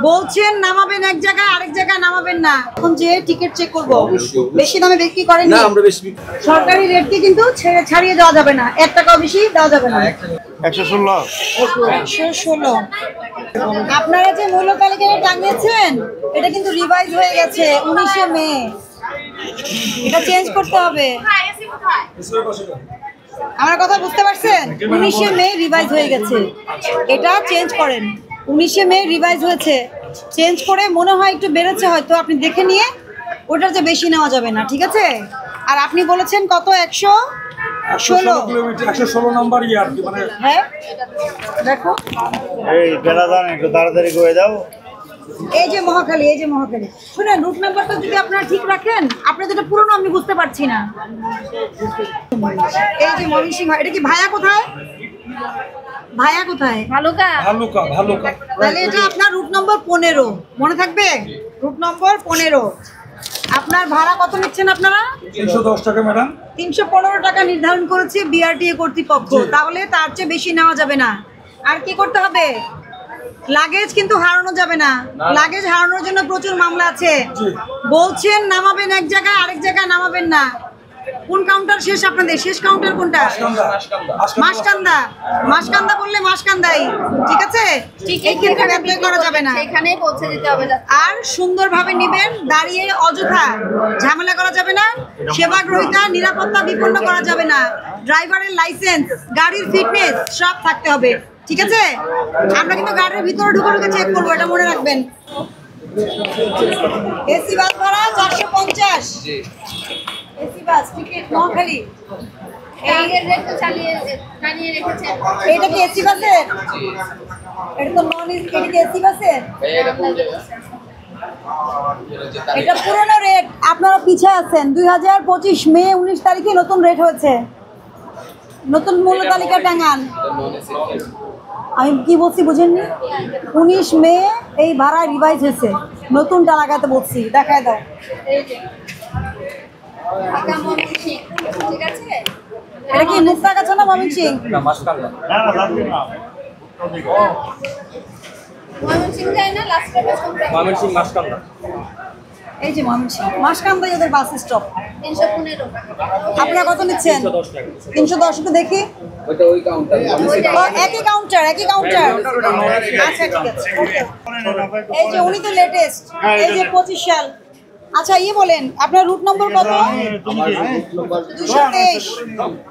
বলছেন নামাবেন এক জায়গায় আরেক জায়গায় নামাবেন না। এখন যে টিকিট চেক করব বেশি দামে বিক্রি করেন না, আমরা বেশি সরকারি রেটকে কিন্তু ছাড়িয়ে দেওয়া যাবে না, 1 টাকাও বেশি দেওয়া যাবে না। 116 আপনারা যে মূল্য তালিকাটা টাঙিয়েছেন এটা কিন্তু রিভাইজ হয়ে গেছে 19 মে, এটা চেঞ্জ করতে হবে। আমার কথা বুঝতে পারছেন? 19 মে রিভাইজ হয়ে গেছে, এটা চেঞ্জ করেন। 19 মে রিভাইজ হয়েছে, চেঞ্জ করে মনে হয় একটু বেড়েছে, হয়তো আপনি দেখে নিয়ে ওটার যে বেশি নেওয়া যাবে না, ঠিক আছে? আর আপনি বলেছেন কত? 116 কিলোমিটার, 116 নাম্বার ইয়ার কি মানে? হ্যাঁ দেখো, এই বেলা জান একটু তাড়াতাড়ি করে দাও। এই যে মহাখালী, এই যে মহাখালী। শুনেন, রুট নাম্বারটা যদি আপনারা ঠিক রাখেন, আপনার যেটা পুরনো আমি বুঝতে পারছি না। এই যে ময়মনসিংহ, এটা কি ভাইয়া কোথায়? ভাইয়া কোথায়? ভালুকা। তাহলে এটা আপনার রুট নম্বর 15, মনে থাকবে? রুট নম্বর 15। আপনার ভাড়া কত নিচ্ছেন আপনারা? 310 টাকা ম্যাডাম। 315 টাকা নির্ধারণ করেছে বিআরটিএ কর্তৃপক্ষ, তাহলে তার চেয়ে বেশি নেওয়া যাবে না। আর কি করতে হবে? লাগেজ কিন্তু হারানো যাবে না, লাগেজ হারানোর জন্য প্রচুর মামলা আছে। বলছেন নামাবেন এক জায়গায় আরেক জায়গায় নামাবেন না। কোন কাউন্টার শেষ আপনাদের? শেষ কাউন্টার কোনটা? মাসকান্দা। মাসকান্দা বললে মাসকান্দাই, ঠিক আছে? এই ক্ষেত্রে ব্যত্যয় করা যাবে না, এখানেই পৌঁছে দিতে হবে। আর সুন্দরভাবে নেবেন, দাঁড়িয়ে অযথা ঝামেলা করা যাবে না। সেবাগ্রহীতা নিরাপত্তা বিপন্ন করা যাবে না। ড্রাইভারের লাইসেন্স, গাড়ির ফিটনেস সব থাকতে হবে, ঠিক আছে? আমরা কিন্তু গাড়ির ভিতরে ঢুকে চেক করবো, এটা মনে রাখবেন। এসি বাস ভাড়া 450, এসি বাস টিকিট মহাখালী। এটা কি এসি বাসের? এটা তো নন এসি। এটা কি এসি বাসের? এটা পুরনো রেট, আপনারা পিছিয়ে আছেন। 2025 মে 19 তারিখে নতুন রেট হয়েছে, নতুন মূল্য তালিকা টাঙান। আমি কি বলছি বুঝেননি? 19 মে এই ভাড়া রিভাইজ হয়েছে, নতুনটা লাগাতে বলছি। দেখায় দাও। এটা কি মুক্তাগাছা না ময়মনসিংহ? এই যে ময়মনসিংহ মাসকান্দা, ওদের বাস স্টপ। 315। আপনারা কত নিচ্ছেন? 310। একটু দেখি। একই কাউন্টার। আচ্ছা ঠিক আছে, এই যে উনি তো লেটেস্ট, এই যে 25 সাল। আচ্ছা বলেন আপনার রুট নম্বর কত? 223।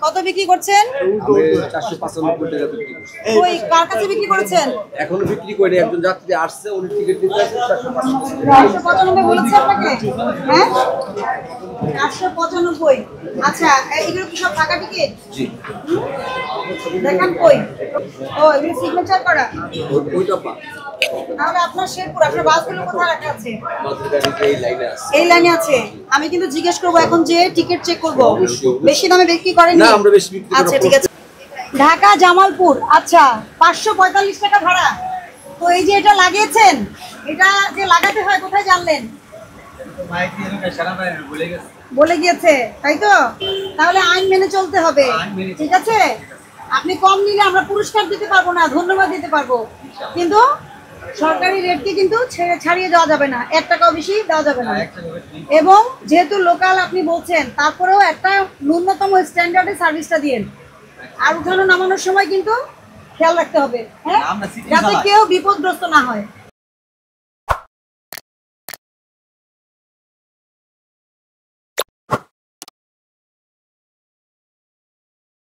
কত বিক্রি করছেন? 495 টাকা বিক্রি করছি। ওই কার কাছে বিক্রি করেছেন? এখনো বিক্রি করিনি, একজন যাত্রী আসছে, উনি টিকিট দিতে আসছে। 495 বলেছে আপনাকে? হ্যাঁ 495। আচ্ছা এগুলো কি সব টাকা টিকিট? জি। দেখান কই। ও এগুলো সিগনেচার করা? ওইটা পা। তাহলে আপনার শেরপুর, আপনার বাসগুলো কোথায় রাখা আছে? আমাদের গাড়িতে এই লাইনে আছে। এই লাইনে আছে। আমি কিন্তু জিজ্ঞেস করবো এখন যে টিকিট চেক করবো বেশি দামে বিক্রি করেন না, আমরা বেশি বিক্রি করি না। আচ্ছা ঠিক আছে। ঢাকা জামালপুর, আচ্ছা 545 টাকা ভাড়া। তো এই যে এটা লাগিয়েছেন, এটা যে লাগাতে হয় কোথায় জানলেন? বলে গিয়েছে, তাই তো? তাহলে আইন মেনে চলতে হবে, ঠিক আছে? আপনি কম নিলে আমরা পুরস্কার দিতে পারবো না, ধন্যবাদ দিতে পারবো, কিন্তু সরকারি রেটকে কিন্তু ছাড়িয়ে দেওয়া যাবে না, 1 টাকাও বেশি দেওয়া যাবে না। এবং যেহেতু লোকাল আপনি বলছেন, তারপরেও একটা ন্যূনতম স্ট্যান্ডার্ডে সার্ভিসটা দিন। আর উঠানো নামানোর সময় কিন্তু খেয়াল রাখতে হবে, হ্যাঁ, যাতে কেউ বিপদগ্রস্ত না হয়।